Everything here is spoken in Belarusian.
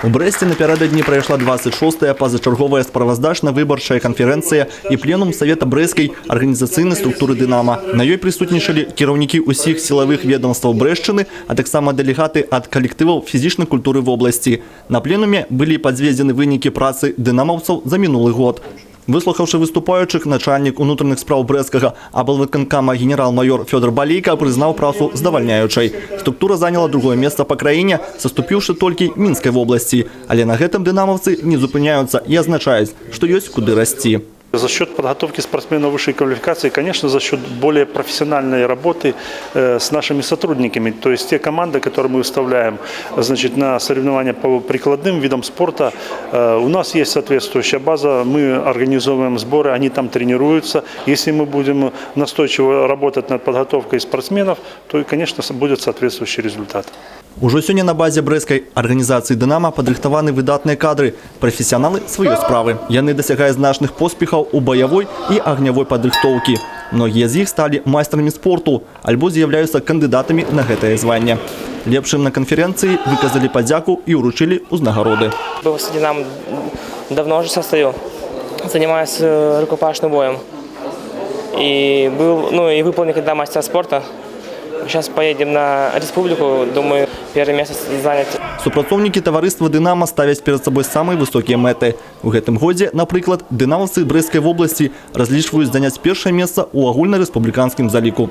У Бресте напередодні пройшла 26-я позачерговая справаздачна-выбарчая канференція і пленум Совета Брестської організаційної структури «Динамо». На ёй присутнічали кіраўнікі усіх силових відомств Брэшчыны, а таксама делегаты ад калектываў фізічнай культуры в области. На пленуме былі падзведзены вынікі працы дынамаўцаў за мінулы год. Выслухаўшы выступаючых, начальник унутраных справ Брестскага аблвыканкама генерал-майор Фёдор Балейка прызнаў працу здавальняючай. Структура заняла другое месца па краіне, саступіўшы толькі Мінскай вобласці. Але на гэтым дынамаўцы не зупыняюцца і азначаюць, што ёсць куды расці. За счет подготовки спортсменов высшей квалификации, конечно, за счет более профессиональной работы с нашими сотрудниками. То есть те команды, которые мы выставляем, значит, на соревнования по прикладным видам спорта, у нас есть соответствующая база, мы организовываем сборы, они там тренируются. Если мы будем настойчиво работать над подготовкой спортсменов, то, конечно, будет соответствующий результат. Ужо сёння на базе брэсцкай арганізацыі «Дынамо» падрыхтаваны выдатныя кадры, прафесіяналы сваёй справы. Яны дасягаюць значных поспехаў у баявой і агнявой падрыхтоўкі. Многія з іх сталі майстрамі спорту альбо з'яўляюцца кандыдатамі на гэтае званне. Лепшым на канференцыі выказалі падзяку і ўручылі ўзнагароды. Был с «Динамо» давно уже состою, занимаюсь рукопашным боем. И выполнил когда мастера спорта. Сейчас поедем на республику, думаю, первый месяц занять. Супрацоўнікі таварыства «Дынамо» ставяць перад сабой самыя высокія мэты. У гэтым годзе, напрыклад, дынамаўцы Брэсцкай вобласці разлічваюць заняць першае месца ў агульнарэспубліканскім заліку.